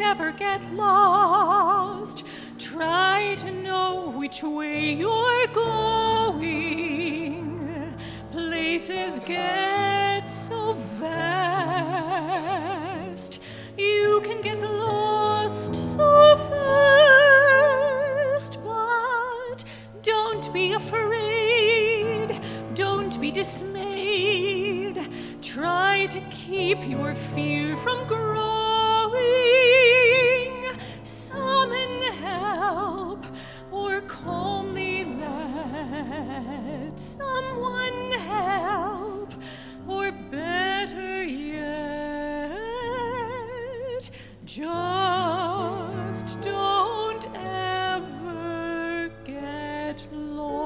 never get lost. Try to know which way you're going. Places get so vast. You can get lost so fast. But don't be afraid. Don't be dismayed. Try to keep your fear from growing. Summon help or calmly let someone help, or better yet, just don't ever get lost.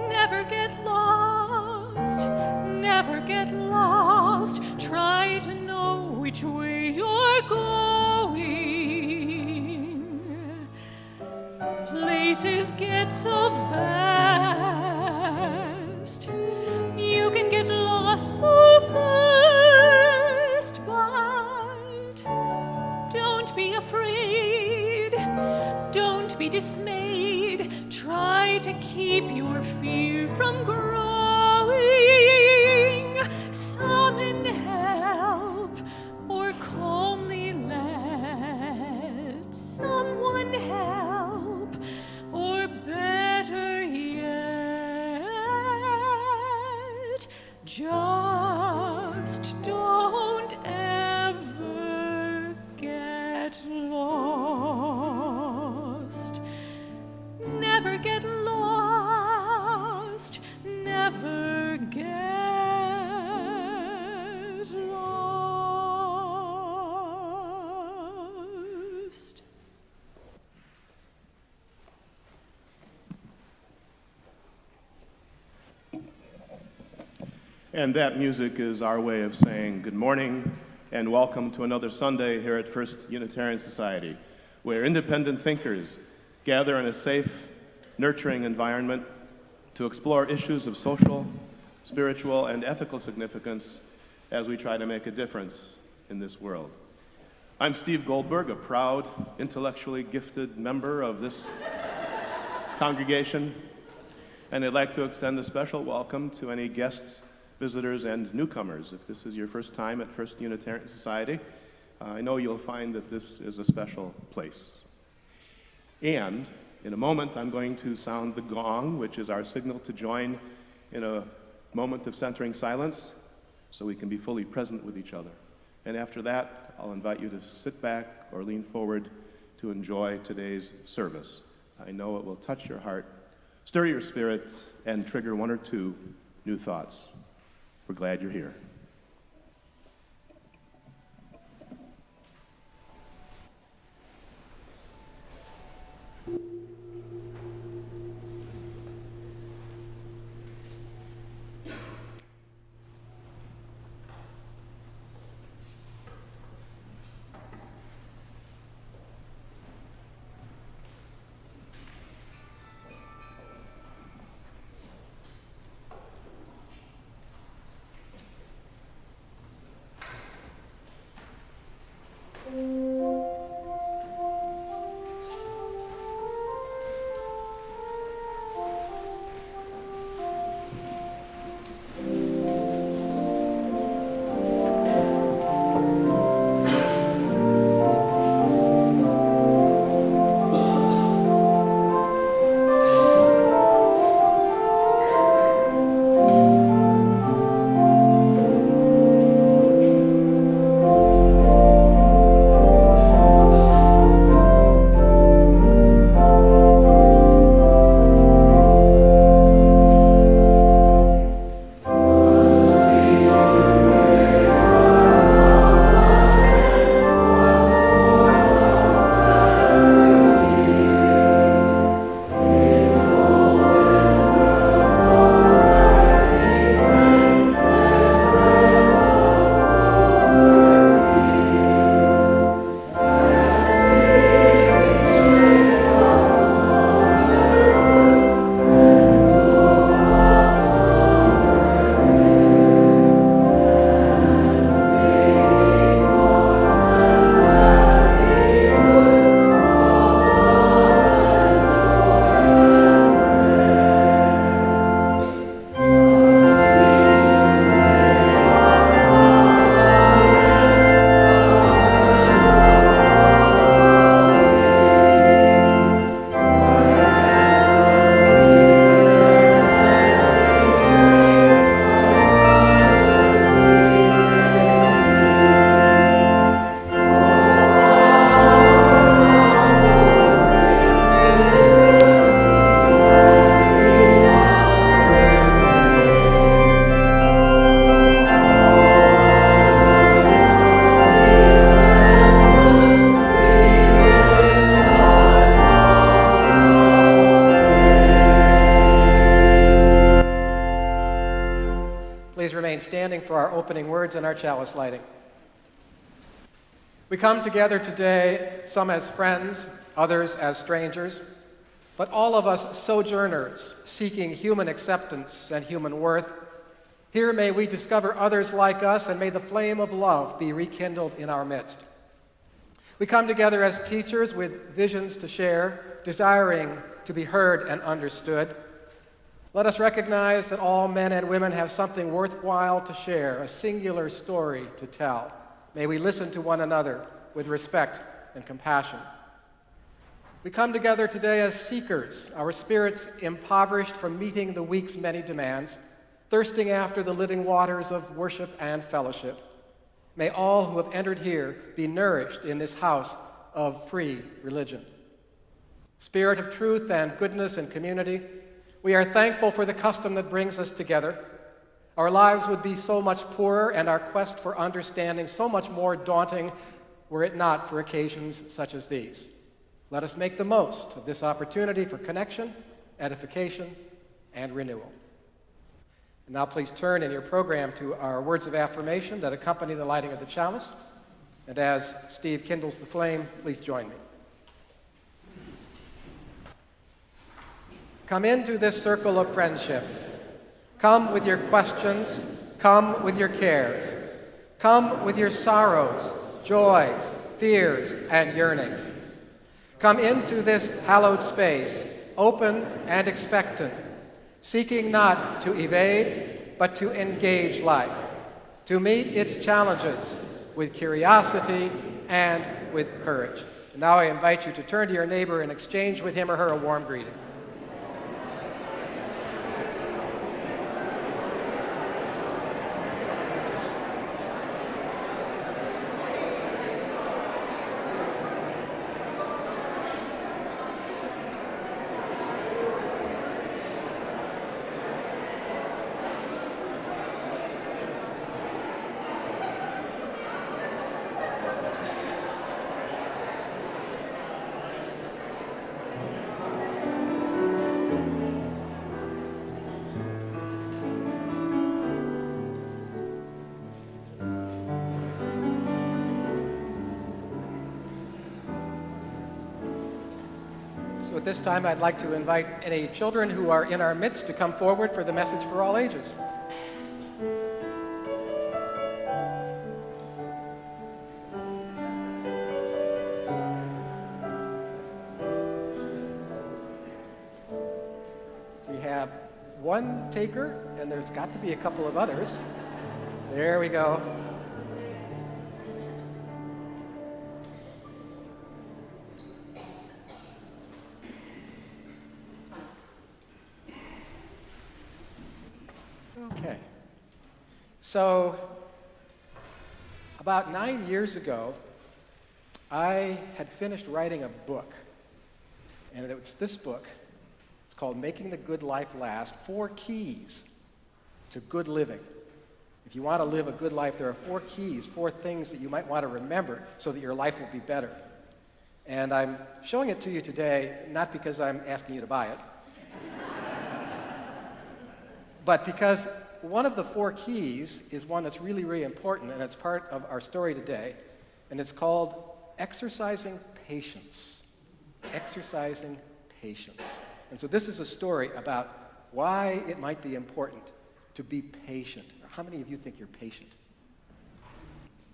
Never get lost, never get lost. Try to know which way you're going. Places get so vast. You can get lost so fast, but don't be afraid. Don't be dismayed. Try to keep your fear from growing. Summon help or calmly let someone help, or better yet, just don't ever get lost. Never get lost, never get lost. And that music is our way of saying good morning and welcome to another Sunday here at First Unitarian Society, where independent thinkers gather in a safe, nurturing environment to explore issues of social, spiritual, and ethical significance as we try to make a difference in this world. I'm Steve Goldberg, a proud, intellectually gifted member of this congregation, and I'd like to extend a special welcome to any guests, visitors, and newcomers. If this is your first time at First Unitarian Society, I know you'll find that this is a special place. And in a moment, I'm going to sound the gong, which is our signal to join in a moment of centering silence so we can be fully present with each other. And after that, I'll invite you to sit back or lean forward to enjoy today's service. I know it will touch your heart, stir your spirit, and trigger one or two new thoughts. We're glad you're here. opening words and our chalice lighting. We come together today, some as friends, others as strangers, but all of us sojourners seeking human acceptance and human worth. Here may we discover others like us, and may the flame of love be rekindled in our midst. We come together as teachers with visions to share, desiring to be heard and understood. Let us recognize that all men and women have something worthwhile to share, a singular story to tell. May we listen to one another with respect and compassion. We come together today as seekers, our spirits impoverished from meeting the week's many demands, thirsting after the living waters of worship and fellowship. May all who have entered here be nourished in this house of free religion. Spirit of truth and goodness and community, we are thankful for the custom that brings us together. Our lives would be so much poorer and our quest for understanding so much more daunting were it not for occasions such as these. Let us make the most of this opportunity for connection, edification, and renewal. And now please turn in your program to our words of affirmation that accompany the lighting of the chalice. And as Steve kindles the flame, please join me. Come into this circle of friendship. Come with your questions. Come with your cares. Come with your sorrows, joys, fears, and yearnings. Come into this hallowed space, open and expectant, seeking not to evade, but to engage life, to meet its challenges with curiosity and with courage. And now I invite you to turn to your neighbor and exchange with him or her a warm greeting. So at this time, I'd like to invite any children who are in our midst to come forward for the message for all ages. We have one taker, and there's got to be a couple of others. There we go. Okay. So, about 9 years ago, I had finished writing a book. And it's this book. It's called Making the Good Life Last, 4 Keys to Good Living. If you want to live a good life, there are 4 keys, 4 things that you might want to remember so that your life will be better. And I'm showing it to you today, not because I'm asking you to buy it, but because one of the 4 keys is one that's really, really important, and it's part of our story today, and it's called exercising patience. Exercising patience. And so this is a story about why it might be important to be patient. How many of you think you're patient?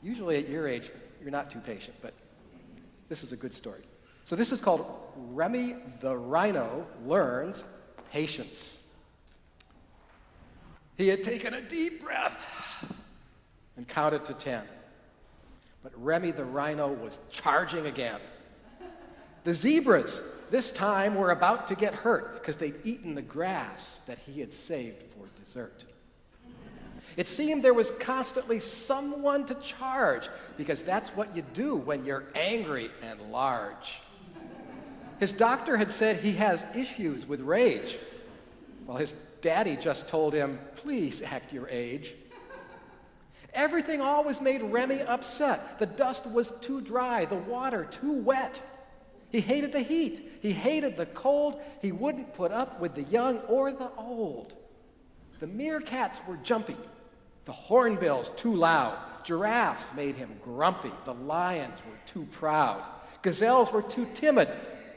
Usually at your age, you're not too patient, but this is a good story. So this is called Remy the Rhino Learns Patience. He had taken a deep breath and counted to 10. But Remy the Rhino was charging again. The zebras, this time, were about to get hurt because they'd eaten the grass that he had saved for dessert. It seemed there was constantly someone to charge because that's what you do when you're angry and large. His doctor had said he has issues with rage. Well, his daddy just told him, please act your age. Everything always made Remy upset. The dust was too dry, the water too wet. He hated the heat. He hated the cold. He wouldn't put up with the young or the old. The meerkats were jumpy. The hornbills too loud. Giraffes made him grumpy. The lions were too proud. Gazelles were too timid.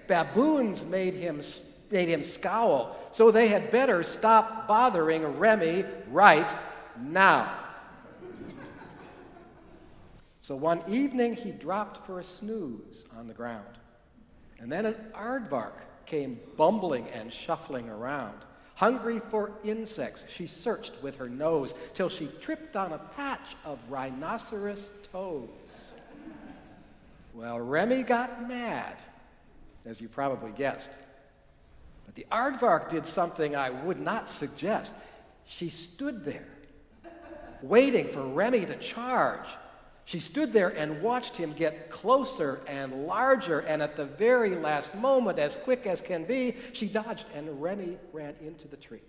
Baboons made him scowl. So they had better stop bothering Remy right now. So one evening he dropped for a snooze on the ground. And then an aardvark came bumbling and shuffling around. Hungry for insects, she searched with her nose till she tripped on a patch of rhinoceros toes. Well, Remy got mad, as you probably guessed. But the aardvark did something I would not suggest. She stood there, waiting for Remy to charge. She stood there and watched him get closer and larger, and at the very last moment, as quick as can be, she dodged, and Remy ran into the tree.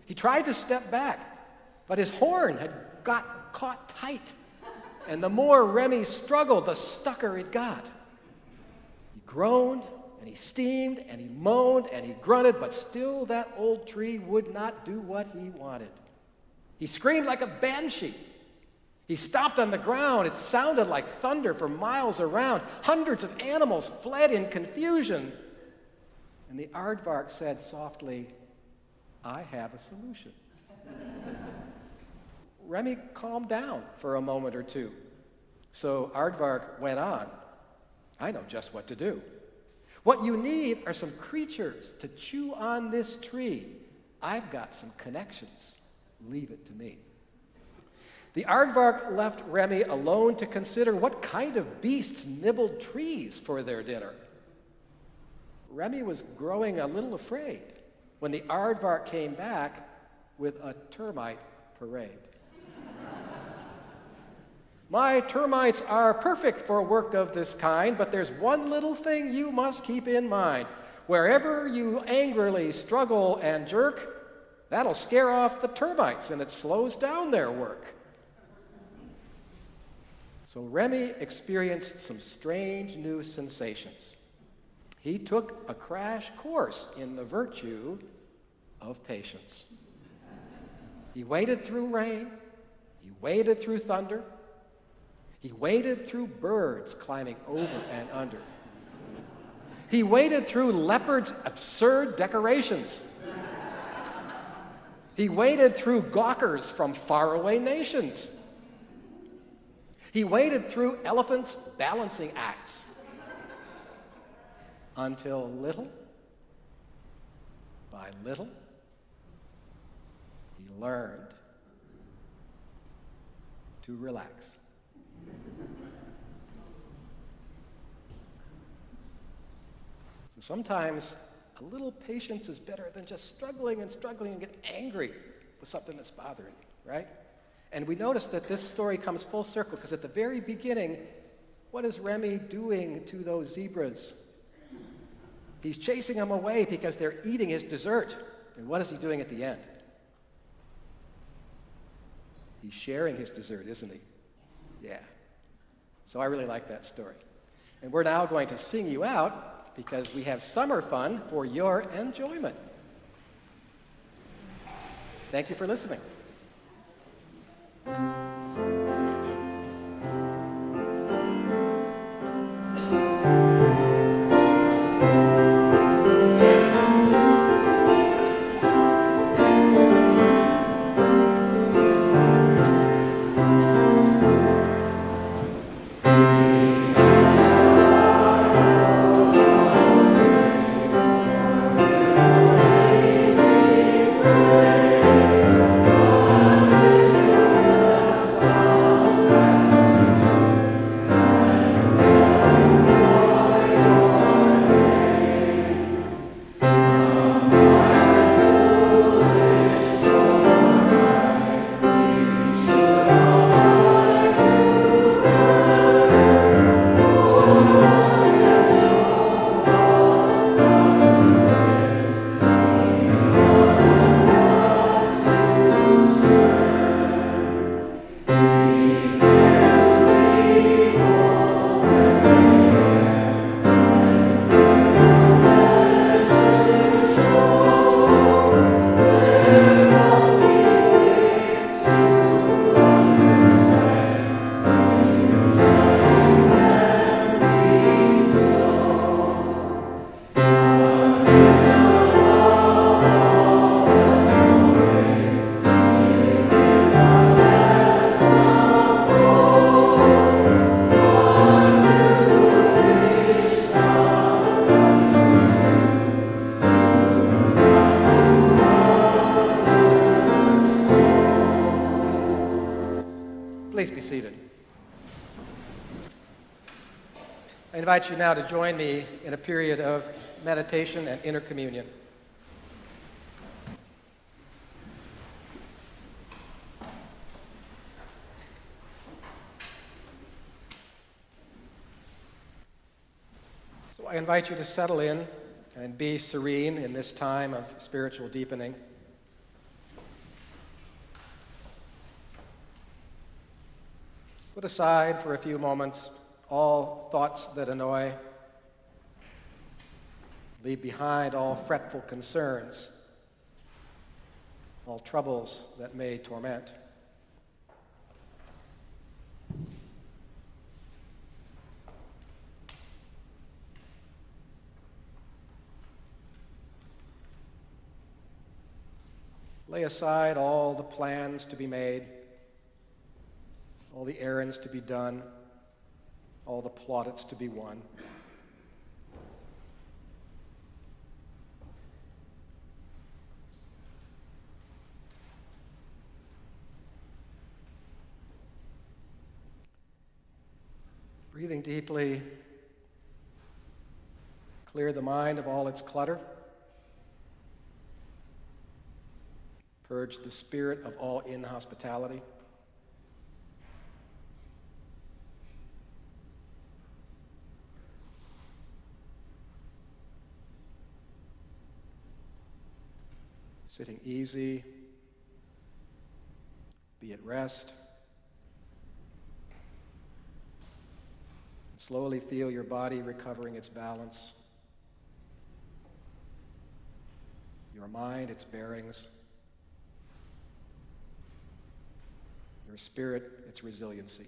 He tried to step back, but his horn had got caught tight, and the more Remy struggled, the stucker it got. He groaned, and he steamed, and he moaned, and he grunted, but still that old tree would not do what he wanted. He screamed like a banshee. He stomped on the ground. It sounded like thunder for miles around. Hundreds of animals fled in confusion. And the aardvark said softly, "I have a solution." Remy calmed down for a moment or two. So Aardvark went on, "I know just what to do. What you need are some creatures to chew on this tree. I've got some connections. Leave it to me." The aardvark left Remy alone to consider what kind of beasts nibbled trees for their dinner. Remy was growing a little afraid when the aardvark came back with a termite parade. "My termites are perfect for work of this kind, but there's one little thing you must keep in mind. Wherever you angrily struggle and jerk, that'll scare off the termites and it slows down their work." So Remy experienced some strange new sensations. He took a crash course in the virtue of patience. He waded through rain. He waded through thunder. He waded through birds climbing over and under. He waded through leopards' absurd decorations. He waded through gawkers from faraway nations. He waded through elephants' balancing acts until little by little he learned to relax. So sometimes a little patience is better than just struggling and getting angry with something that's bothering you, right? And we notice that this story comes full circle because at the very beginning, what is Remy doing to those zebras? He's chasing them away because they're eating his dessert. And what is he doing at the end? He's sharing his dessert, isn't he? Yeah. So I really like that story. And we're now going to sing you out because we have summer fun for your enjoyment. Thank you for listening. I invite you now to join me in a period of meditation and intercommunion. So I invite you to settle in and be serene in this time of spiritual deepening. Put aside for a few moments all thoughts that annoy. Leave behind all fretful concerns, all troubles that may torment. Lay aside all the plans to be made, all the errands to be done, all the plaudits to be won. Breathing deeply, clear the mind of all its clutter. Purge the spirit of all inhospitality. Sitting easy, be at rest. Slowly feel your body recovering its balance, your mind its bearings, your spirit its resiliency.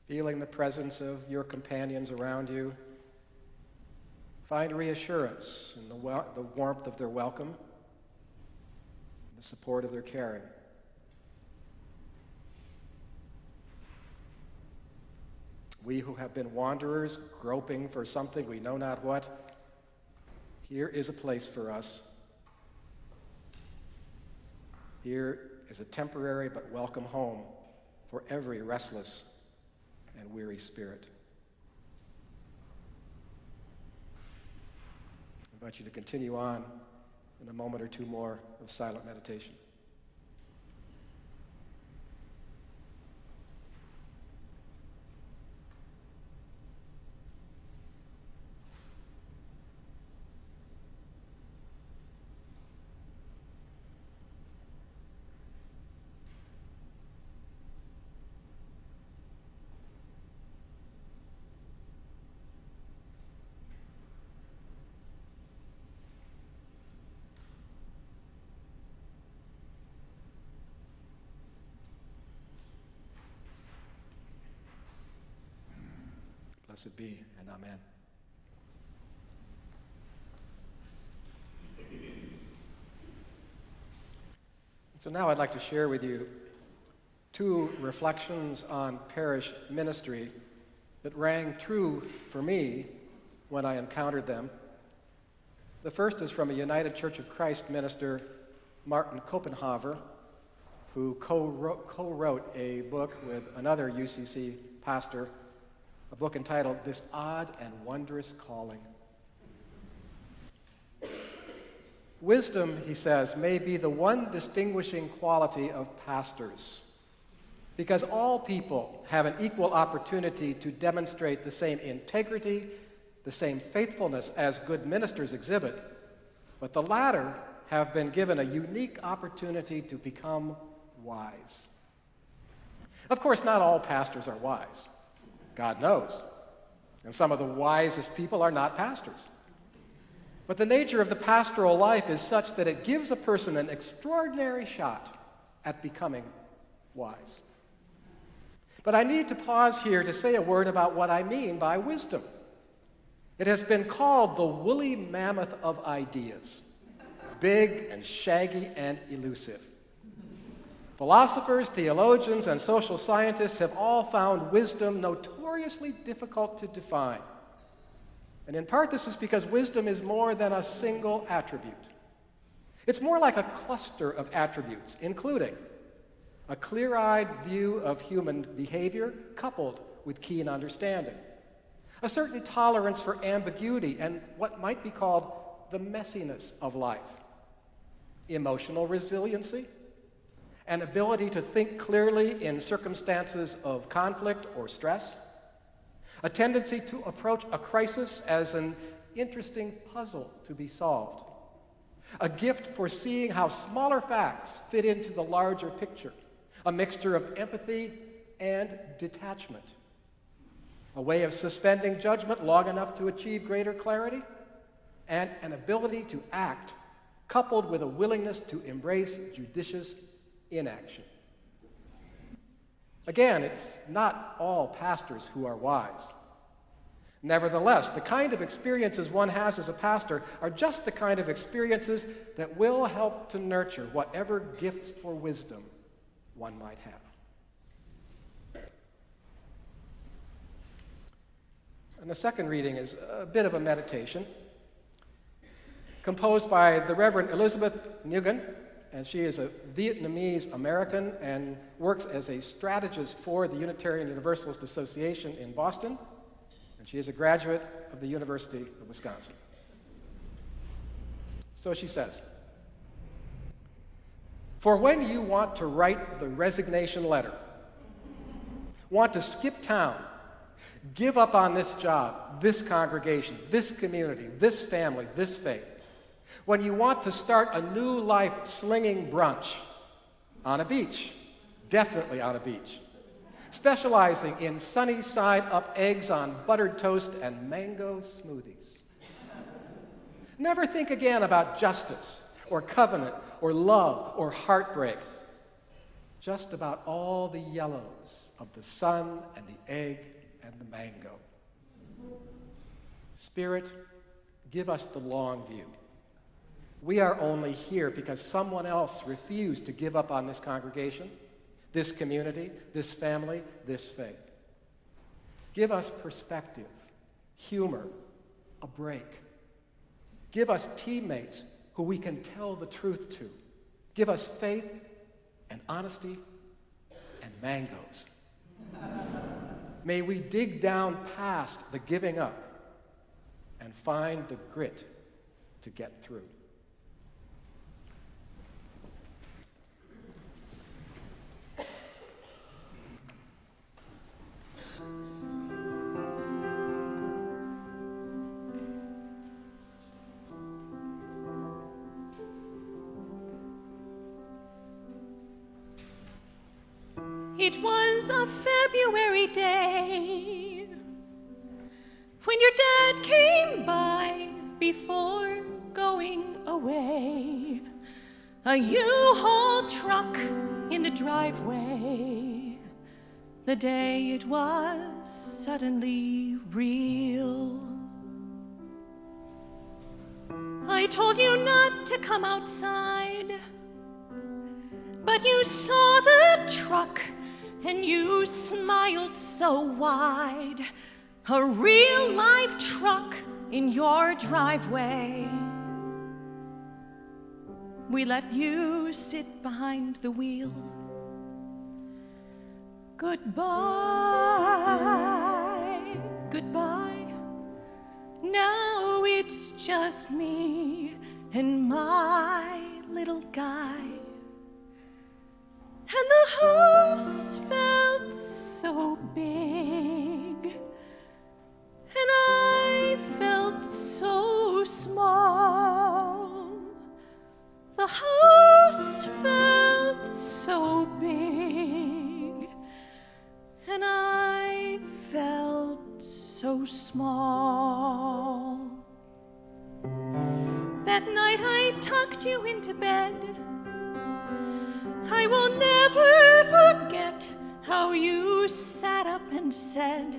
Feeling the presence of your companions around you, find reassurance in the warmth of their welcome, the support of their caring. We who have been wanderers, groping for something we know not what, here is a place for us. Here is a temporary but welcome home for every restless and weary spirit. I invite you to continue on in a moment or two more of silent meditation. Blessed be, and amen. So now I'd like to share with you two reflections on parish ministry that rang true for me when I encountered them. The first is from a United Church of Christ minister, Martin Copenhaver, who co-wrote a book with another UCC pastor, a book entitled This Odd and Wondrous Calling. Wisdom, he says, may be the one distinguishing quality of pastors, because all people have an equal opportunity to demonstrate the same integrity, the same faithfulness as good ministers exhibit, but the latter have been given a unique opportunity to become wise. Of course, not all pastors are wise. God knows. And some of the wisest people are not pastors. But the nature of the pastoral life is such that it gives a person an extraordinary shot at becoming wise. But I need to pause here to say a word about what I mean by wisdom. It has been called the woolly mammoth of ideas, big and shaggy and elusive. Philosophers, theologians, and social scientists have all found wisdom notoriously difficult to define. And in part, this is because wisdom is more than a single attribute. It's more like a cluster of attributes, including a clear-eyed view of human behavior coupled with keen understanding, a certain tolerance for ambiguity and what might be called the messiness of life, emotional resiliency, an ability to think clearly in circumstances of conflict or stress, a tendency to approach a crisis as an interesting puzzle to be solved, a gift for seeing how smaller facts fit into the larger picture, a mixture of empathy and detachment, a way of suspending judgment long enough to achieve greater clarity, and an ability to act coupled with a willingness to embrace judicious inaction. Again, it's not all pastors who are wise. Nevertheless, the kind of experiences one has as a pastor are just the kind of experiences that will help to nurture whatever gifts for wisdom one might have. And the second reading is a bit of a meditation composed by the Reverend Elizabeth Nguyen, and she is a Vietnamese American and works as a strategist for the Unitarian Universalist Association in Boston, and she is a graduate of the University of Wisconsin. So she says, "For when you want to write the resignation letter, want to skip town, give up on this job, this congregation, this community, this family, this faith, when you want to start a new life slinging brunch on a beach, definitely on a beach, specializing in sunny side up eggs on buttered toast and mango smoothies. Never think again about justice or covenant or love or heartbreak, just about all the yellows of the sun and the egg and the mango. Spirit, give us the long view. We are only here because someone else refused to give up on this congregation, this community, this family, this faith. Give us perspective, humor, a break. Give us teammates who we can tell the truth to. Give us faith and honesty and mangoes. May we dig down past the giving up and find the grit to get through." It was a February day when your dad came by before going away. A U-Haul truck in the driveway. The day it was suddenly real. I told you not to come outside, but you saw the truck and you smiled so wide. A real live truck in your driveway. We let you sit behind the wheel. Goodbye, goodbye. Now it's just me and my little guy. And the house felt so big, and I felt so small. The house felt so big, and I felt so small. That night I tucked you into bed. I will never forget how you sat up and said,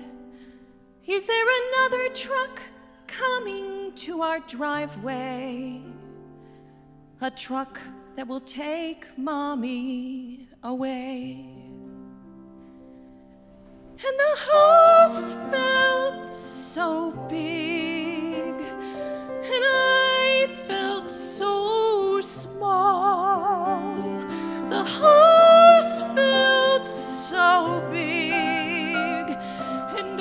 "Is there another truck coming to our driveway? A truck that will take Mommy away. And the house felt so big, and I felt so small. The house felt so big, and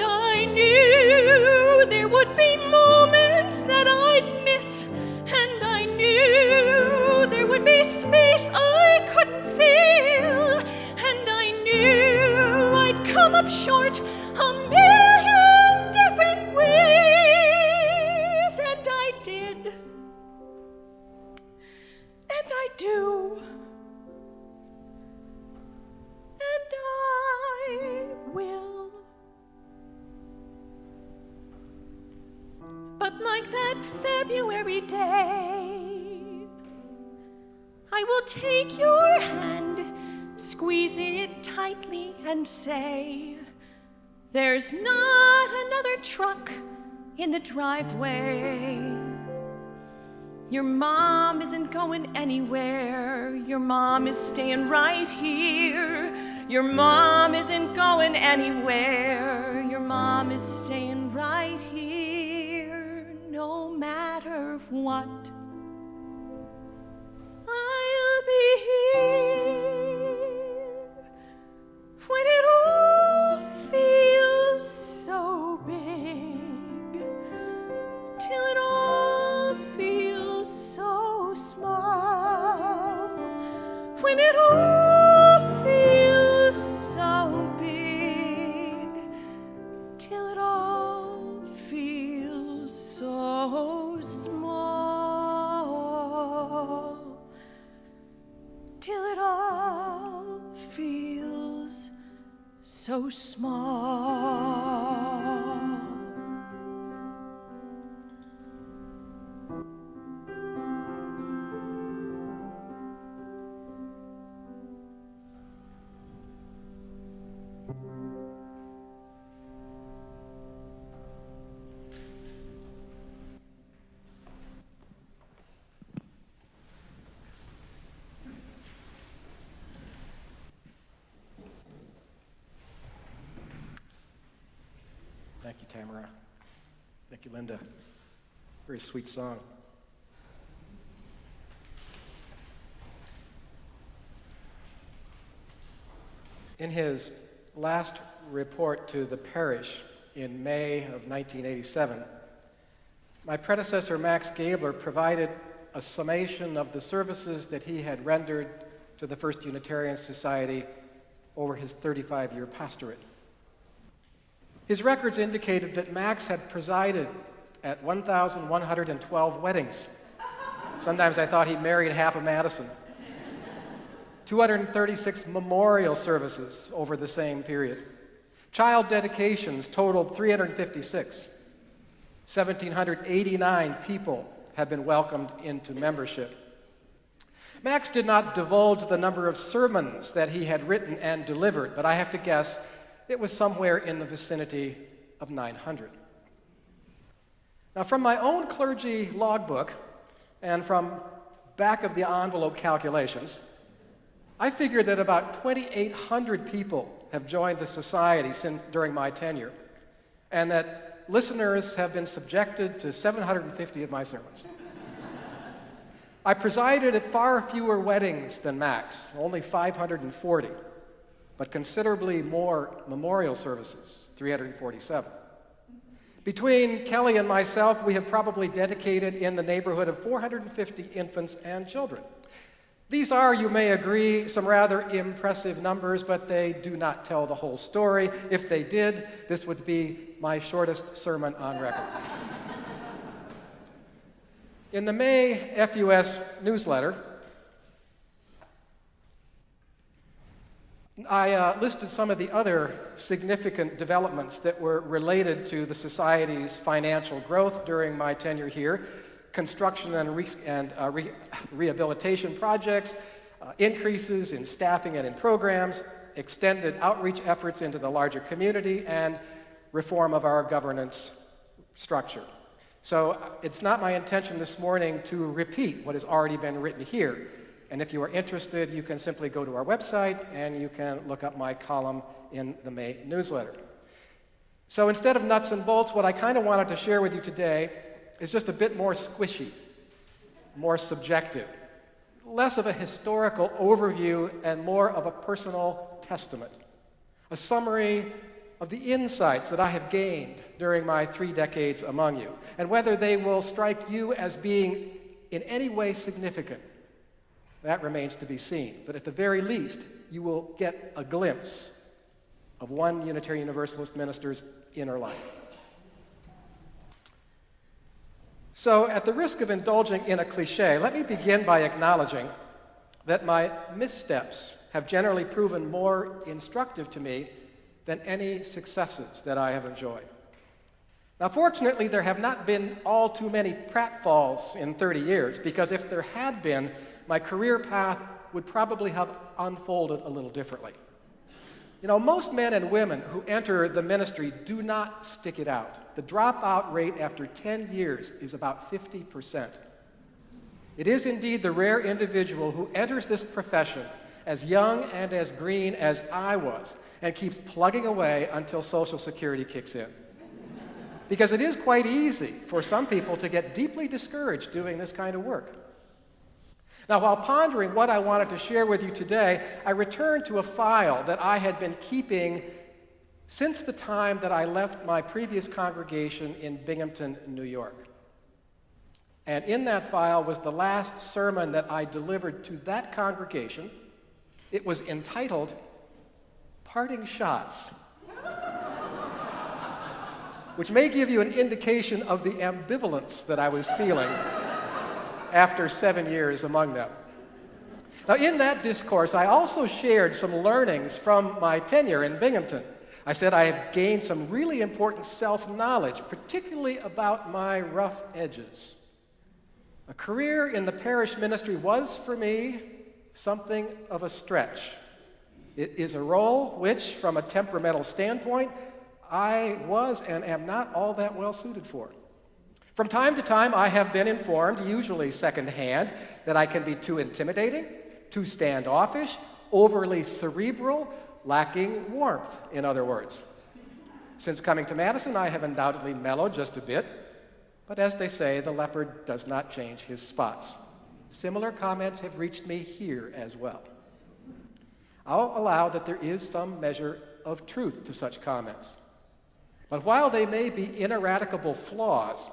I knew there would be moments that I'd miss, and I knew there would be space I couldn't fill, and I knew I'd come up short a million different ways, and I did, and I do, and I will. But like that February day, I will take your hand, squeeze it tightly, and say, there's not another truck in the driveway. Your mom isn't going anywhere. Your mom is staying right here. Your mom isn't going anywhere. Your mom is staying right here, no matter what. I'll be here when it all feels so big, till it all feels so small, when it all feels so big, till it all feels so small, till it all feels so small. Thank you, Tamara. Thank you, Linda. Very sweet song. In his last report to the parish in May of 1987, my predecessor, Max Gabler, provided a summation of the services that he had rendered to the First Unitarian Society over his 35-year pastorate. His records indicated that Max had presided at 1,112 weddings. Sometimes I thought he married half of Madison. 236 memorial services over the same period. Child dedications totaled 356. 1,789 people have been welcomed into membership. Max did not divulge the number of sermons that he had written and delivered, but I have to guess it was somewhere in the vicinity of 900. Now, from my own clergy logbook and from back of the envelope calculations, I figure that about 2,800 people have joined the society during my tenure, and that listeners have been subjected to 750 of my sermons. I presided at far fewer weddings than Max, only 540, but considerably more memorial services, 347. Between Kelly and myself, we have probably dedicated in the neighborhood of 450 infants and children. These are, you may agree, some rather impressive numbers, but they do not tell the whole story. If they did, this would be my shortest sermon on record. In the May FUS newsletter, I listed some of the other significant developments that were related to the Society's financial growth during my tenure here: construction and rehabilitation projects, increases in staffing and in programs, extended outreach efforts into the larger community, and reform of our governance structure. So it's not my intention this morning to repeat what has already been written here. And if you are interested, you can simply go to our website and you can look up my column in the May newsletter. So instead of nuts and bolts, what I kind of wanted to share with you today is just a bit more squishy, more subjective, less of a historical overview and more of a personal testament, a summary of the insights that I have gained during my 3 decades among you, and whether they will strike you as being in any way significant, that remains to be seen. But at the very least, you will get a glimpse of one Unitarian Universalist minister's inner life. So, at the risk of indulging in a cliche, let me begin by acknowledging that my missteps have generally proven more instructive to me than any successes that I have enjoyed. Now, fortunately, there have not been all too many pratfalls in 30 years, because if there had been, my career path would probably have unfolded a little differently. You know, most men and women who enter the ministry do not stick it out. The dropout rate after 10 years is about 50%. It is indeed the rare individual who enters this profession as young and as green as I was and keeps plugging away until Social Security kicks in. Because it is quite easy for some people to get deeply discouraged doing this kind of work. Now, while pondering what I wanted to share with you today, I returned to a file that I had been keeping since the time that I left my previous congregation in Binghamton, New York. And in that file was the last sermon that I delivered to that congregation. It was entitled, Parting Shots, which may give you an indication of the ambivalence that I was feeling after 7 years among them. Now, in that discourse, I also shared some learnings from my tenure in Binghamton. I said I have gained some really important self-knowledge, particularly about my rough edges. A career in the parish ministry was, for me, something of a stretch. It is a role which, from a temperamental standpoint, I was and am not all that well suited for. From time to time, I have been informed, usually secondhand, that I can be too intimidating, too standoffish, overly cerebral, lacking warmth, in other words. Since coming to Madison, I have undoubtedly mellowed just a bit, but as they say, the leopard does not change his spots. Similar comments have reached me here as well. I'll allow that there is some measure of truth to such comments. But while they may be ineradicable flaws,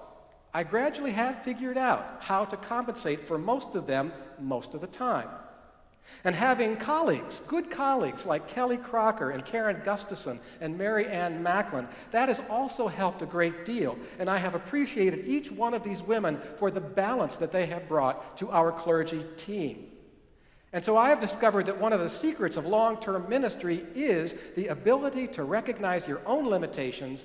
I gradually have figured out how to compensate for most of them most of the time. And having colleagues, good colleagues like Kelly Crocker and Karen Gustafson and Mary Ann Macklin, that has also helped a great deal. And I have appreciated each one of these women for the balance that they have brought to our clergy team. And so I have discovered that one of the secrets of long-term ministry is the ability to recognize your own limitations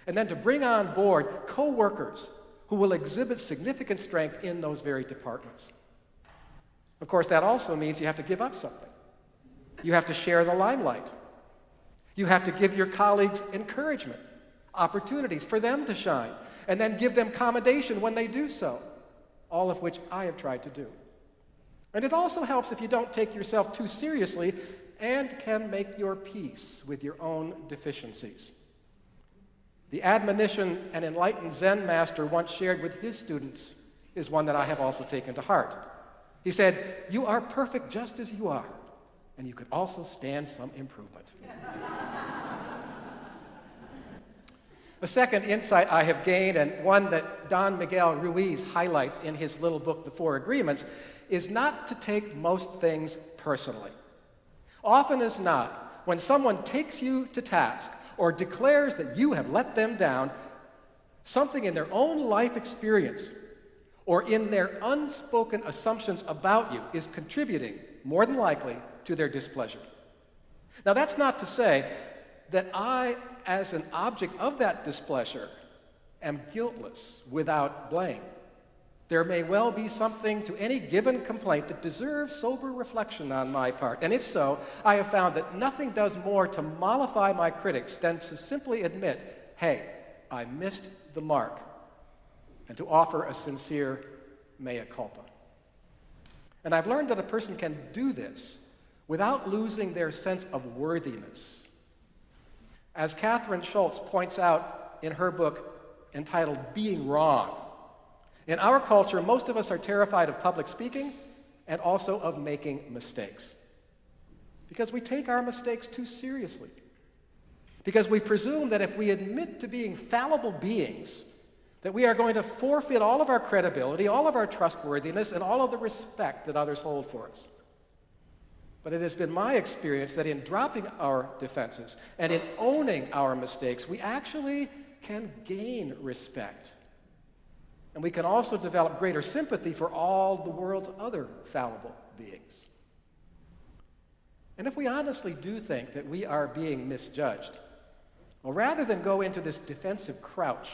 and then to bring on board co-workers who will exhibit significant strength in those very departments. Of course, that also means you have to give up something. You have to share the limelight. You have to give your colleagues encouragement, opportunities for them to shine, and then give them commendation when they do so, all of which I have tried to do. And it also helps if you don't take yourself too seriously and can make your peace with your own deficiencies. The admonition an enlightened Zen master once shared with his students is one that I have also taken to heart. He said, "You are perfect just as you are, and you could also stand some improvement." A second insight I have gained, and one that Don Miguel Ruiz highlights in his little book, The Four Agreements, is not to take most things personally. Often as not, when someone takes you to task or declares that you have let them down, something in their own life experience or in their unspoken assumptions about you is contributing, more than likely, to their displeasure. Now, that's not to say that I, as an object of that displeasure, am guiltless without blame. There may well be something to any given complaint that deserves sober reflection on my part. And if so, I have found that nothing does more to mollify my critics than to simply admit, hey, I missed the mark, and to offer a sincere mea culpa. And I've learned that a person can do this without losing their sense of worthiness. As Catherine Schultz points out in her book entitled Being Wrong, in our culture, most of us are terrified of public speaking and also of making mistakes. Because we take our mistakes too seriously. Because we presume that if we admit to being fallible beings, that we are going to forfeit all of our credibility, all of our trustworthiness, and all of the respect that others hold for us. But it has been my experience that in dropping our defenses and in owning our mistakes, we actually can gain respect. And we can also develop greater sympathy for all the world's other fallible beings. And if we honestly do think that we are being misjudged, well, rather than go into this defensive crouch,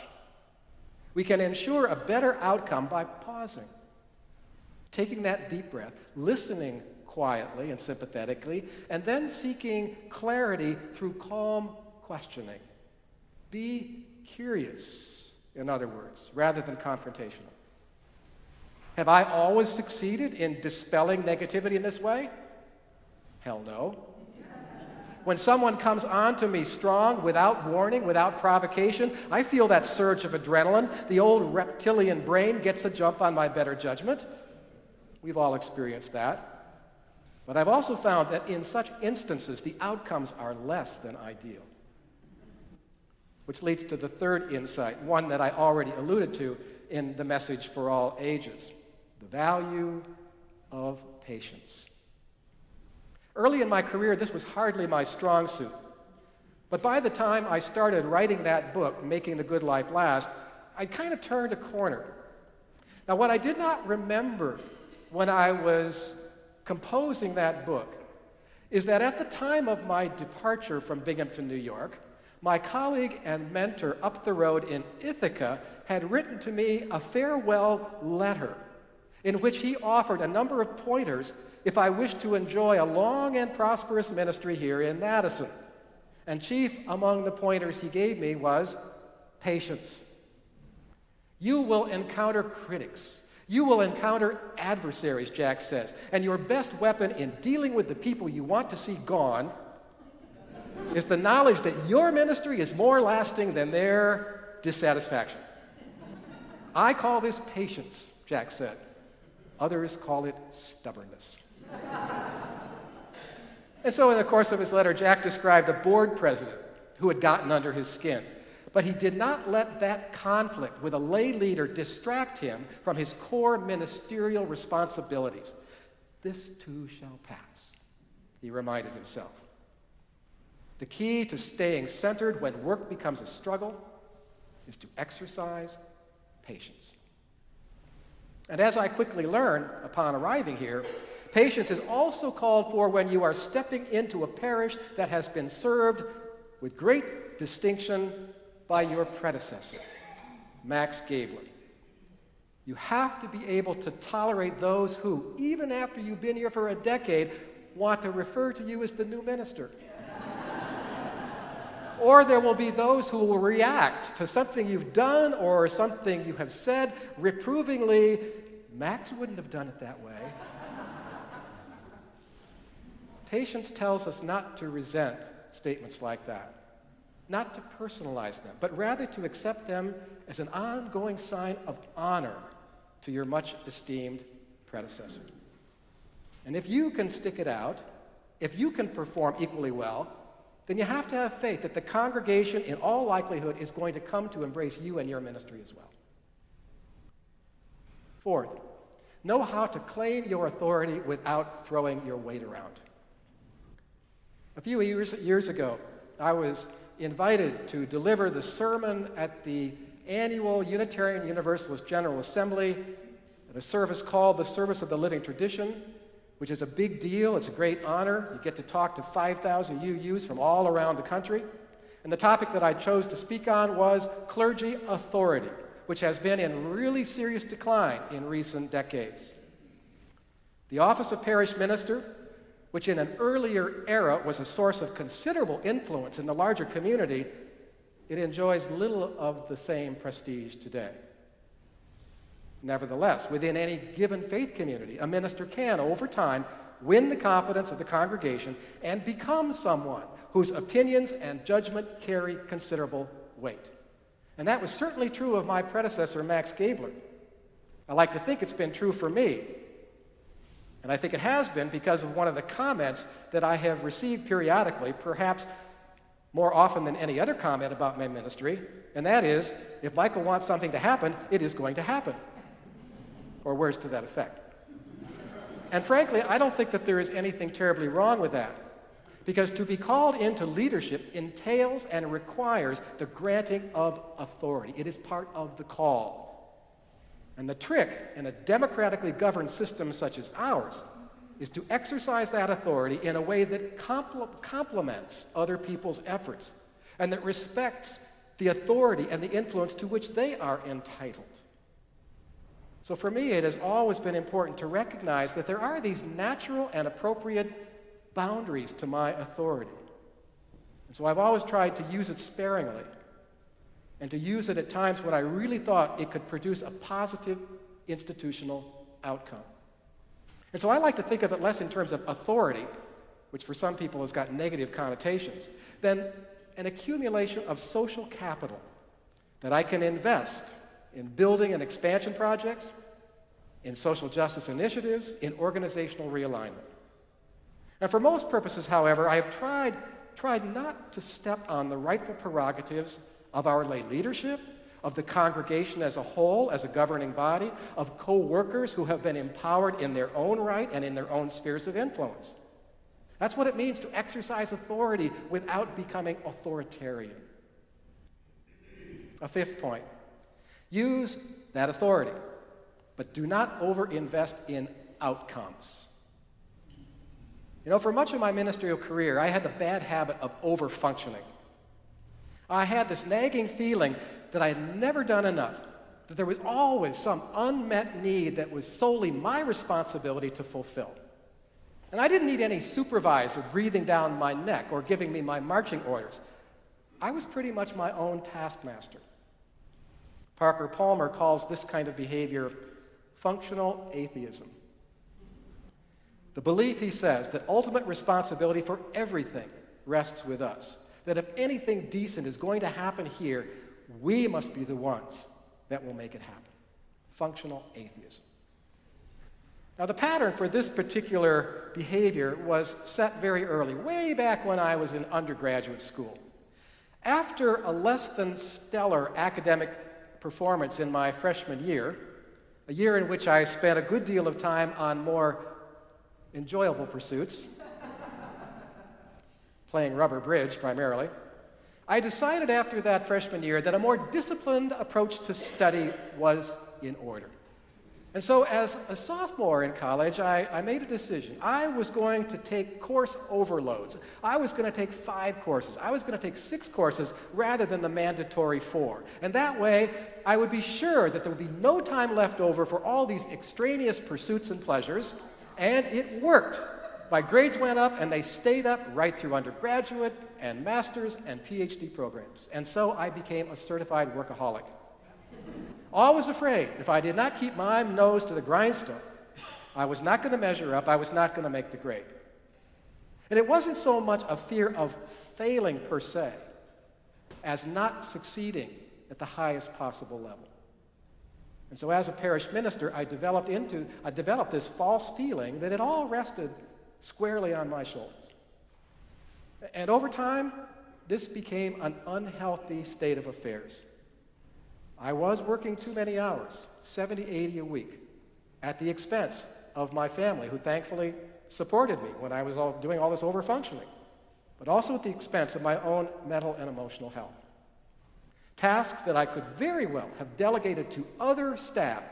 we can ensure a better outcome by pausing, taking that deep breath, listening quietly and sympathetically, and then seeking clarity through calm questioning. Be curious, in other words, rather than confrontational. Have I always succeeded in dispelling negativity in this way? Hell no. When someone comes on to me strong, without warning, without provocation, I feel that surge of adrenaline. The old reptilian brain gets a jump on my better judgment. We've all experienced that. But I've also found that in such instances, the outcomes are less than ideal. Which leads to the third insight, one that I already alluded to in the message for all ages: the value of patience. Early in my career, this was hardly my strong suit. But by the time I started writing that book, Making the Good Life Last, I'd kind of turned a corner. Now, what I did not remember when I was composing that book is that at the time of my departure from Binghamton, New York, my colleague and mentor up the road in Ithaca had written to me a farewell letter in which he offered a number of pointers if I wished to enjoy a long and prosperous ministry here in Madison. And chief among the pointers he gave me was patience. You will encounter critics. You will encounter adversaries, Jack says, and your best weapon in dealing with the people you want to see gone is the knowledge that your ministry is more lasting than their dissatisfaction. I call this patience, Jack said. Others call it stubbornness. And so in the course of his letter, Jack described a board president who had gotten under his skin. But he did not let that conflict with a lay leader distract him from his core ministerial responsibilities. This too shall pass, he reminded himself. The key to staying centered when work becomes a struggle is to exercise patience. And as I quickly learned upon arriving here, patience is also called for when you are stepping into a parish that has been served with great distinction by your predecessor, Max Gabler. You have to be able to tolerate those who, even after you've been here for a decade, want to refer to you as the new minister. Or there will be those who will react to something you've done or something you have said reprovingly. Max wouldn't have done it that way. Patience tells us not to resent statements like that, not to personalize them, but rather to accept them as an ongoing sign of honor to your much esteemed predecessor. And if you can stick it out, if you can perform equally well, then you have to have faith that the congregation, in all likelihood, is going to come to embrace you and your ministry as well. Fourth, know how to claim your authority without throwing your weight around. A few years ago, I was invited to deliver the sermon at the annual Unitarian Universalist General Assembly at a service called the Service of the Living Tradition, which is a big deal. It's a great honor. You get to talk to 5,000 UUs from all around the country. And the topic that I chose to speak on was clergy authority, which has been in really serious decline in recent decades. The office of parish minister, which in an earlier era was a source of considerable influence in the larger community, it enjoys little of the same prestige today. Nevertheless, within any given faith community, a minister can, over time, win the confidence of the congregation and become someone whose opinions and judgment carry considerable weight. And that was certainly true of my predecessor, Max Gabler. I like to think it's been true for me. And I think it has been because of one of the comments that I have received periodically, perhaps more often than any other comment about my ministry, and that is, if Michael wants something to happen, it is going to happen. Or words to that effect. And frankly, I don't think that there is anything terribly wrong with that, because to be called into leadership entails and requires the granting of authority. It is part of the call. And the trick in a democratically governed system such as ours is to exercise that authority in a way that complements other people's efforts and that respects the authority and the influence to which they are entitled. So for me, it has always been important to recognize that there are these natural and appropriate boundaries to my authority. And so I've always tried to use it sparingly and to use it at times when I really thought it could produce a positive institutional outcome. And so I like to think of it less in terms of authority, which for some people has got negative connotations, than an accumulation of social capital that I can invest in building and expansion projects, in social justice initiatives, in organizational realignment. And for most purposes, however, I have tried not to step on the rightful prerogatives of our lay leadership, of the congregation as a whole, as a governing body, of co-workers who have been empowered in their own right and in their own spheres of influence. That's what it means to exercise authority without becoming authoritarian. A fifth point. Use that authority, but do not overinvest in outcomes. You know, for much of my ministerial career, I had the bad habit of overfunctioning. I had this nagging feeling that I had never done enough, that there was always some unmet need that was solely my responsibility to fulfill. And I didn't need any supervisor breathing down my neck or giving me my marching orders. I was pretty much my own taskmaster. Parker Palmer calls this kind of behavior functional atheism. The belief, he says, that ultimate responsibility for everything rests with us. That if anything decent is going to happen here, we must be the ones that will make it happen. Functional atheism. Now, the pattern for this particular behavior was set very early, way back when I was in undergraduate school. After a less than stellar academic performance in my freshman year, a year in which I spent a good deal of time on more enjoyable pursuits, playing rubber bridge primarily, I decided after that freshman year that a more disciplined approach to study was in order. And so as a sophomore in college, I made a decision. I was going to take course overloads. I was going to take 5 courses. I was going to take 6 courses rather than the mandatory 4. And that way, I would be sure that there would be no time left over for all these extraneous pursuits and pleasures. And it worked. My grades went up, and they stayed up right through undergraduate and master's and PhD programs. And so I became a certified workaholic. Always afraid if I did not keep my nose to the grindstone, I was not going to measure up, I was not going to make the grade. And it wasn't so much a fear of failing per se, as not succeeding at the highest possible level. And so as a parish minister, I developed this false feeling that it all rested squarely on my shoulders. And over time, this became an unhealthy state of affairs. I was working too many hours, 70, 80 a week, at the expense of my family, who thankfully supported me when I was doing all this overfunctioning, but also at the expense of my own mental and emotional health. Tasks that I could very well have delegated to other staff,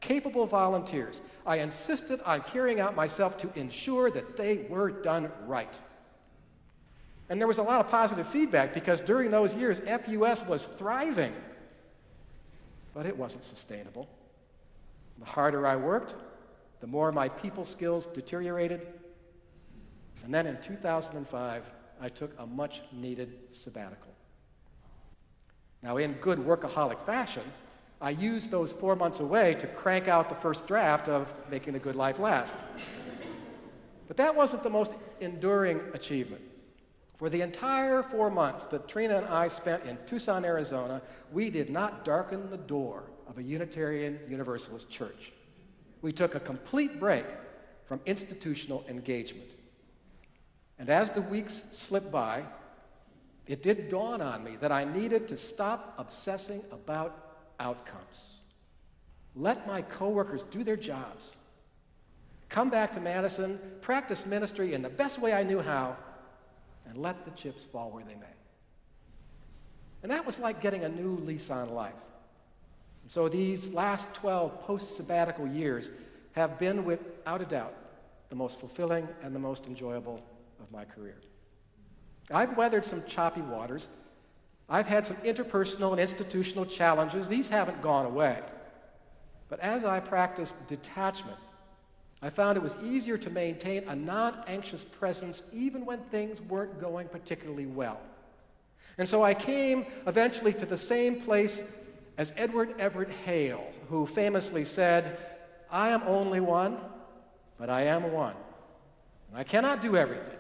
capable volunteers, I insisted on carrying out myself to ensure that they were done right. And there was a lot of positive feedback because during those years, FUS was thriving. But it wasn't sustainable. The harder I worked, the more my people skills deteriorated. And then in 2005, I took a much-needed sabbatical. Now, in good workaholic fashion, I used those 4 months away to crank out the first draft of Making the Good Life Last. But that wasn't the most enduring achievement. For the entire 4 months that Trina and I spent in Tucson, Arizona, we did not darken the door of a Unitarian Universalist church. We took a complete break from institutional engagement. And as the weeks slipped by, it did dawn on me that I needed to stop obsessing about outcomes. Let my coworkers do their jobs. Come back to Madison, practice ministry in the best way I knew how, and let the chips fall where they may. And that was like getting a new lease on life. And so these last 12 post-sabbatical years have been, without a doubt, the most fulfilling and the most enjoyable of my career. I've weathered some choppy waters. I've had some interpersonal and institutional challenges. These haven't gone away. But as I practiced detachment, I found it was easier to maintain a non-anxious presence even when things weren't going particularly well. And so I came eventually to the same place as Edward Everett Hale, who famously said, "I am only one, but I am one. And I cannot do everything,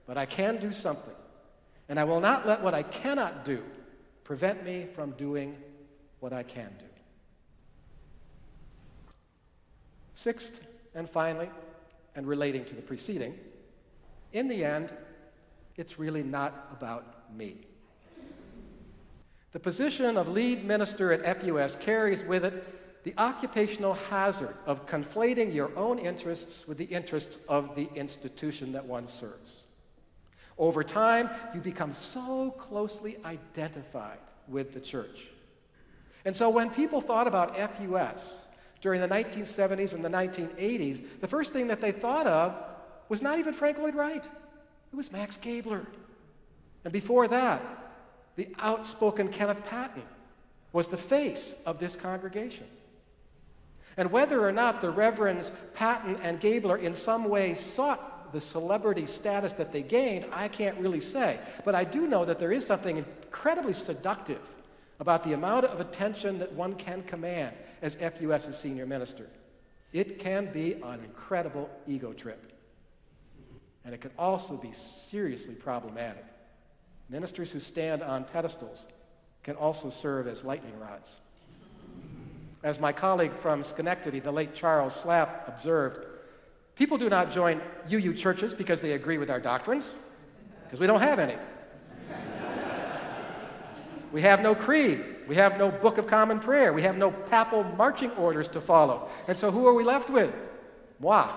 but I can do something. And I will not let what I cannot do prevent me from doing what I can do." Sixth, and finally, and relating to the preceding, in the end, it's really not about me. The position of lead minister at FUS carries with it the occupational hazard of conflating your own interests with the interests of the institution that one serves. Over time, you become so closely identified with the church. And so when people thought about FUS during the 1970s and the 1980s, the first thing that they thought of was not even Frank Lloyd Wright. It was Max Gabler. And before that, the outspoken Kenneth Patton was the face of this congregation. And whether or not the Reverends Patton and Gabler in some way sought the celebrity status that they gained, I can't really say. But I do know that there is something incredibly seductive about the amount of attention that one can command as FUS's senior minister. It can be an incredible ego trip. And it can also be seriously problematic. Ministers who stand on pedestals can also serve as lightning rods. As my colleague from Schenectady, the late Charles Slapp, observed, people do not join UU churches because they agree with our doctrines, because we don't have any. We have no creed. We have no Book of Common Prayer. We have no papal marching orders to follow. And so who are we left with? Moi,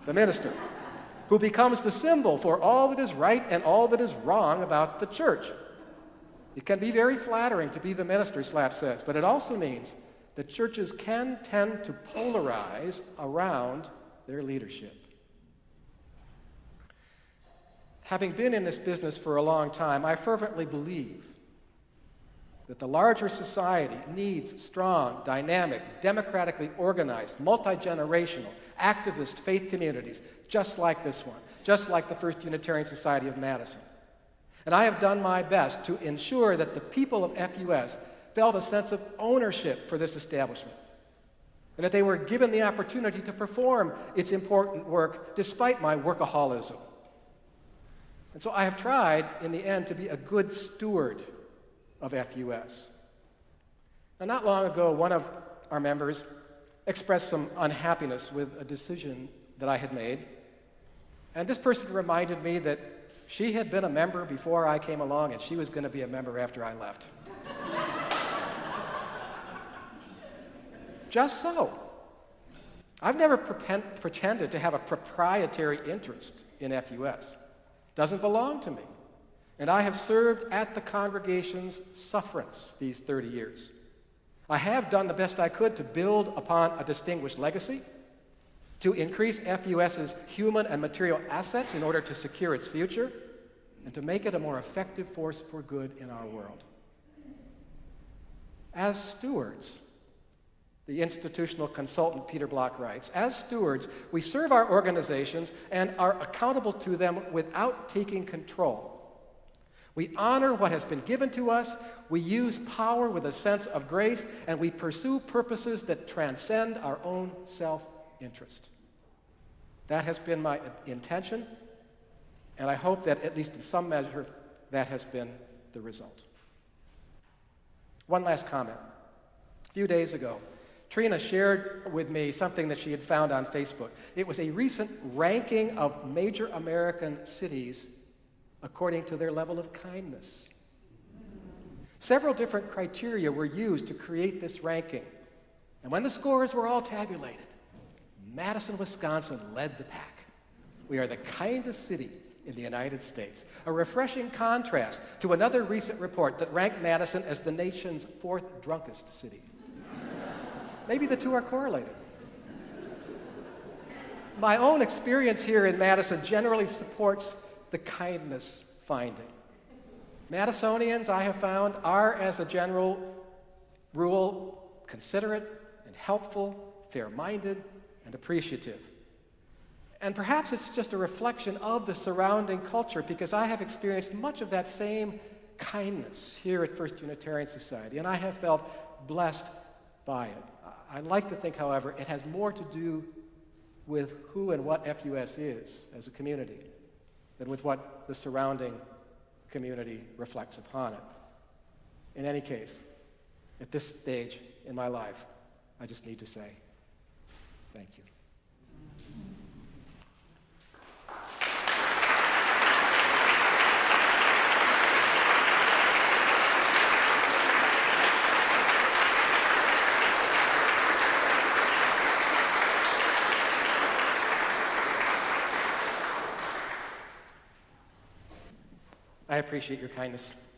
the minister, who becomes the symbol for all that is right and all that is wrong about the church. It can be very flattering to be the minister, Slapp says, but it also means that churches can tend to polarize around their leadership. Having been in this business for a long time, I fervently believe that the larger society needs strong, dynamic, democratically organized, multi-generational, activist faith communities just like this one, just like the First Unitarian Society of Madison. And I have done my best to ensure that the people of FUS felt a sense of ownership for this establishment, and that they were given the opportunity to perform its important work despite my workaholism. And so I have tried, in the end, to be a good steward of FUS. Now, not long ago, one of our members expressed some unhappiness with a decision that I had made, and this person reminded me that she had been a member before I came along, and she was going to be a member after I left. Just so. I've never pretended to have a proprietary interest in FUS. It doesn't belong to me. And I have served at the congregation's sufferance these 30 years. I have done the best I could to build upon a distinguished legacy, to increase FUS's human and material assets in order to secure its future, and to make it a more effective force for good in our world. As stewards, the institutional consultant Peter Block writes, as stewards, we serve our organizations and are accountable to them without taking control. We honor what has been given to us, we use power with a sense of grace, and we pursue purposes that transcend our own self-interest. That has been my intention, and I hope that at least in some measure that has been the result. One last comment. A few days ago, Trina shared with me something that she had found on Facebook. It was a recent ranking of major American cities according to their level of kindness. Several different criteria were used to create this ranking. And when the scores were all tabulated, Madison, Wisconsin led the pack. We are the kindest city in the United States, a refreshing contrast to another recent report that ranked Madison as the nation's 4th drunkest city. Maybe the two are correlated. My own experience here in Madison generally supports the kindness finding. Madisonians, I have found, are, as a general rule, considerate and helpful, fair-minded, and appreciative. And perhaps it's just a reflection of the surrounding culture, because I have experienced much of that same kindness here at First Unitarian Society, and I have felt blessed by it. I like to think, however, it has more to do with who and what FUS is as a community than with what the surrounding community reflects upon it. In any case, at this stage in my life, I just need to say thank you. I appreciate your kindness.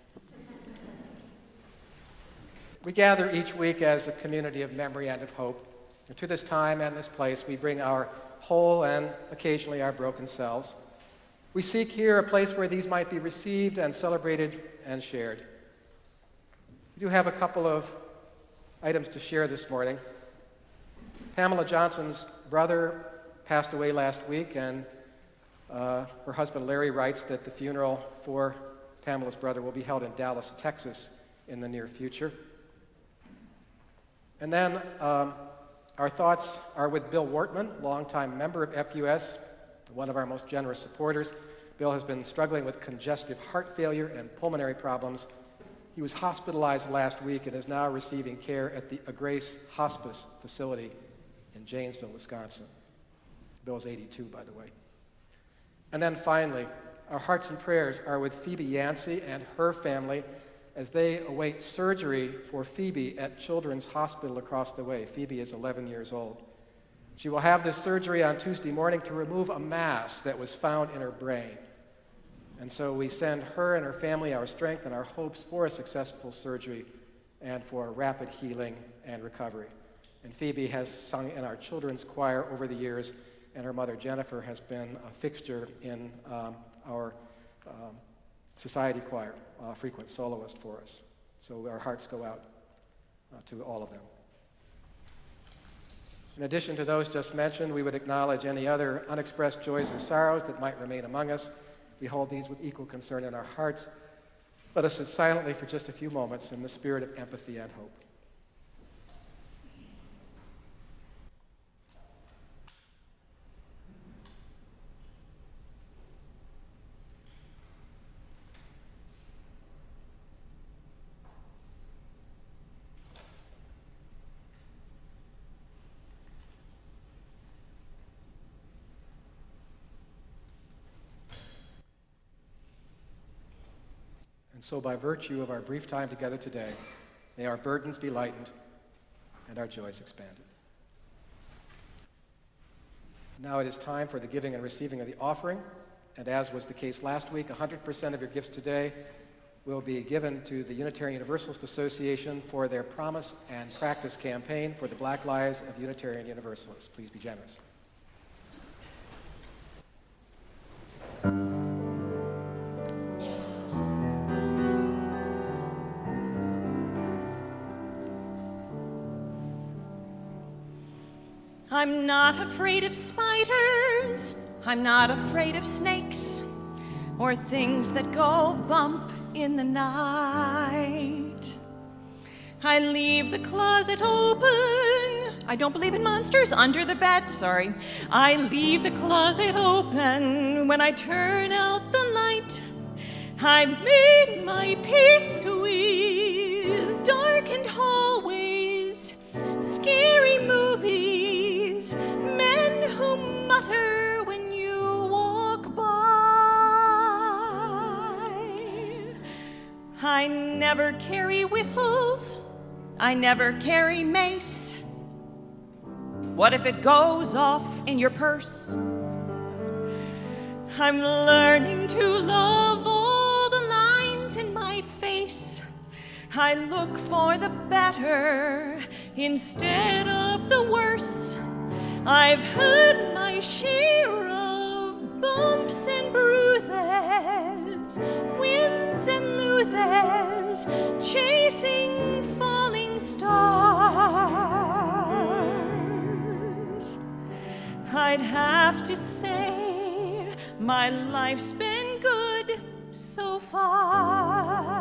We gather each week as a community of memory and of hope. And to this time and this place, we bring our whole and occasionally our broken selves. We seek here a place where these might be received and celebrated and shared. We do have a couple of items to share this morning. Pamela Johnson's brother passed away last week, and her husband Larry writes that the funeral for Pamela's brother will be held in Dallas, Texas in the near future. And then our thoughts are with Bill Wortman, longtime member of FUS, one of our most generous supporters. Bill has been struggling with congestive heart failure and pulmonary problems. He was hospitalized last week and is now receiving care at the Grace Hospice facility in Janesville, Wisconsin. Bill is 82, by the way. And then finally, our hearts and prayers are with Phoebe Yancey and her family as they await surgery for Phoebe at Children's Hospital across the way. Phoebe is 11 years old. She will have this surgery on Tuesday morning to remove a mass that was found in her brain. And so we send her and her family our strength and our hopes for a successful surgery and for rapid healing and recovery. And Phoebe has sung in our children's choir over the years, and her mother, Jennifer, has been a fixture in our society choir, a frequent soloist for us. So our hearts go out to all of them. In addition to those just mentioned, we would acknowledge any other unexpressed joys or sorrows that might remain among us. We hold these with equal concern in our hearts. Let us sit silently for just a few moments in the spirit of empathy and hope. And so by virtue of our brief time together today, may our burdens be lightened and our joys expanded. Now it is time for the giving and receiving of the offering, and as was the case last week, 100% of your gifts today will be given to the Unitarian Universalist Association for their Promise and Practice campaign for the Black Lives of Unitarian Universalists. Please be generous. I'm not afraid of spiders, I'm not afraid of snakes, or things that go bump in the night. I leave the closet open. I don't believe in monsters under the bed, sorry. I leave the closet open when I turn out the light. I made my peace with darkened hallways, scary movies, men who mutter when you walk by. I never carry whistles. I never carry mace. What if it goes off in your purse? I'm learning to love all the lines in my face. I look for the better instead of the worse. I've had my share of bumps and bruises, wins and loses, chasing falling stars. I'd have to say my life's been good so far.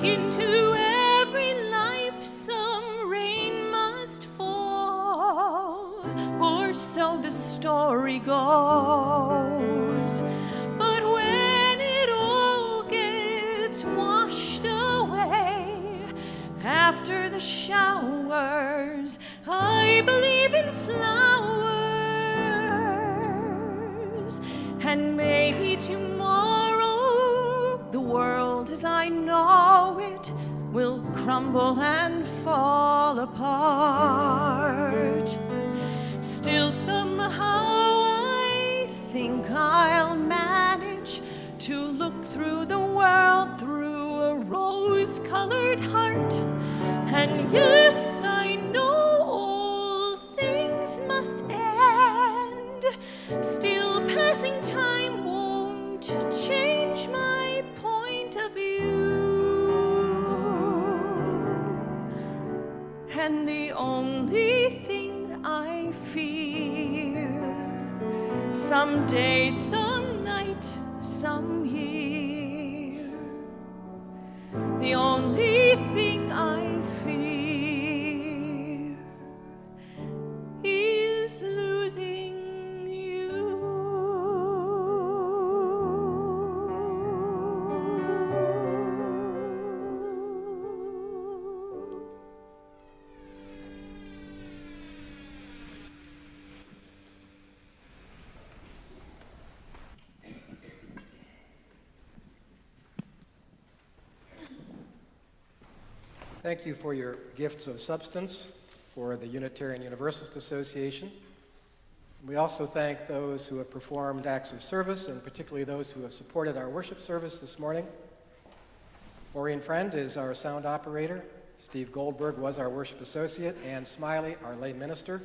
Into every life some rain must fall, or so the story goes. But when it all gets washed away after the showers, I believe in flowers. And maybe tomorrow the world as I know it will crumble and fall apart. Still somehow I think I'll manage to look through the world through a rose-colored heart. And yes, I know all things must end. Still passing time won't change my point of view. And the only thing I fear, someday, some night, some year, the only thing I fear is losing you. Thank you for your gifts of substance for the Unitarian Universalist Association. We also thank those who have performed acts of service, and particularly those who have supported our worship service this morning. Maureen Friend is our sound operator. Steve Goldberg was our worship associate. Ann Smiley, our lay minister.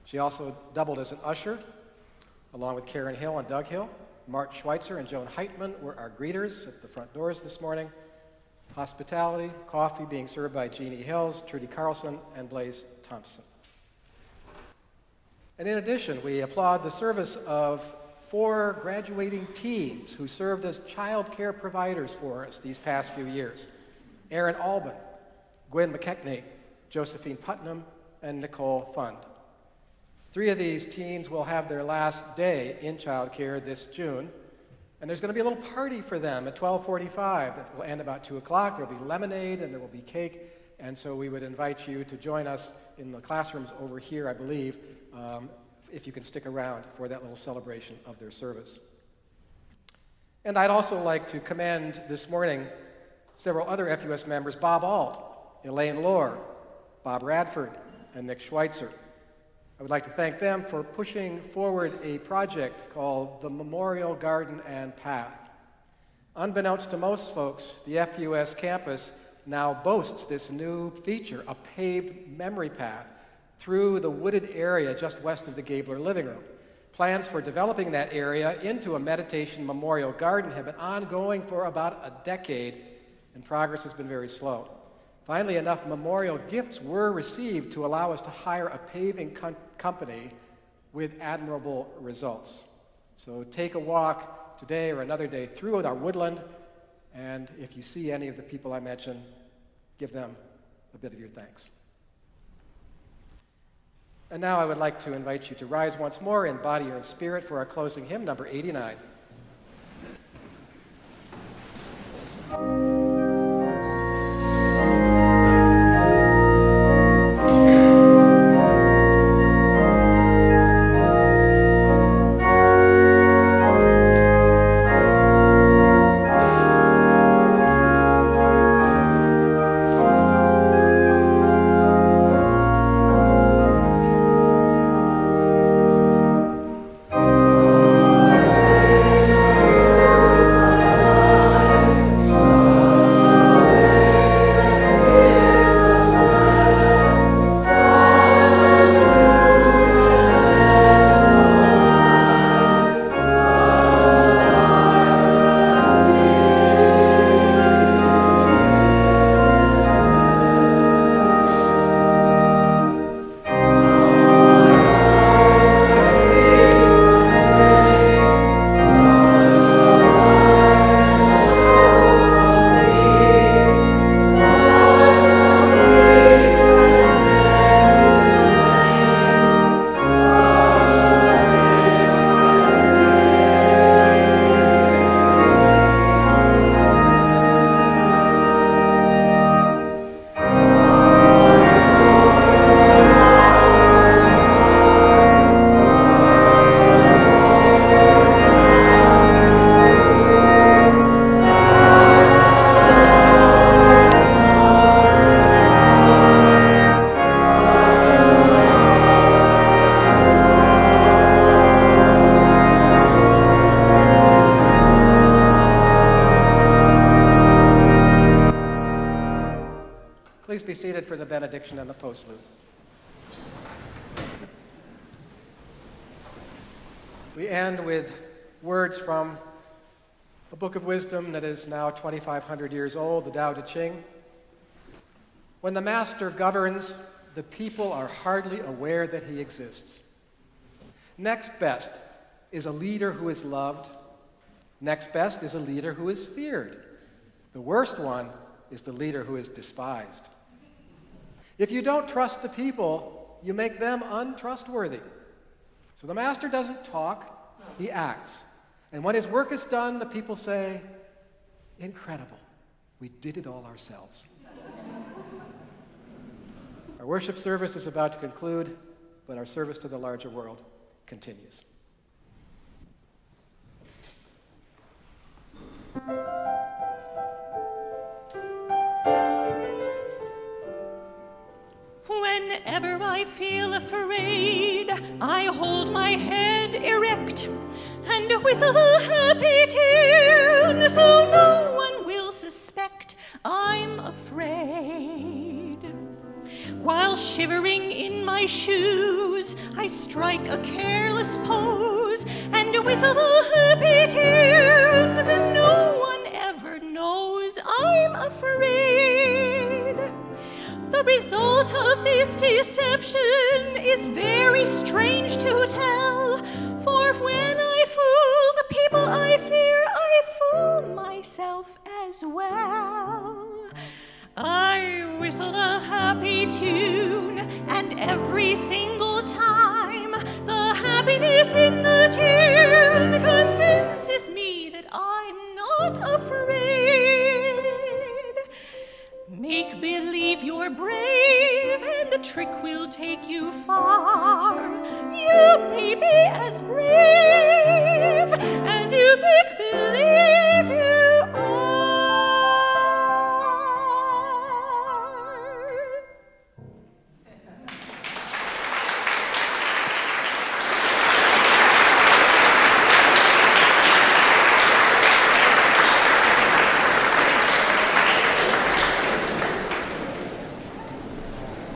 She also doubled as an usher, along with Karen Hill and Doug Hill. Mart Schweitzer and Joan Heitman were our greeters at the front doors this morning. Hospitality, coffee being served by Jeannie Hills, Trudy Carlson, and Blaze Thompson. And in addition, we applaud the service of 4 graduating teens who served as child care providers for us these past few years. Aaron Albin, Gwen McKechnie, Josephine Putnam, and Nicole Fund. 3 of these teens will have their last day in child care this June. And there's going to be a little party for them at 12:45 that will end about 2 o'clock. There will be lemonade and there will be cake. And so we would invite you to join us in the classrooms over here, I believe, if you can stick around for that little celebration of their service. And I'd also like to commend this morning several other FUS members, Bob Alt, Elaine Lohr, Bob Radford, and Nick Schweitzer. I would like to thank them for pushing forward a project called the Memorial Garden and Path. Unbeknownst to most folks, the FUS campus now boasts this new feature, a paved memory path through the wooded area just west of the Gabler living room. Plans for developing that area into a meditation memorial garden have been ongoing for about a decade, and progress has been very slow. Finally, enough memorial gifts were received to allow us to hire a paving company with admirable results. So take a walk today or another day through our woodland, and if you see any of the people I mentioned, give them a bit of your thanks. And now I would like to invite you to rise once more in body or in spirit for our closing hymn, number 89. Please be seated for the benediction and the postlude. We end with words from a book of wisdom that is now 2,500 years old, the Tao Te Ching. When the master governs, the people are hardly aware that he exists. Next best is a leader who is loved. Next best is a leader who is feared. The worst one is the leader who is despised. If you don't trust the people, you make them untrustworthy. So the master doesn't talk, he acts. And when his work is done, the people say, "Incredible, we did it all ourselves." Our worship service is about to conclude, but our service to the larger world continues. Whenever I feel afraid, I hold my head erect and whistle a happy tune so no one will suspect I'm afraid. While shivering in my shoes, I strike a careless pose and whistle a happy tune that no one ever knows I'm afraid. The result of this deception is very strange to tell, for when I fool the people I fear, I fool myself as well. I whistle a happy tune, and every single time the happiness in the tune convinces me that I'm not afraid. Make believe you're brave, and the trick will take you far. You may be as brave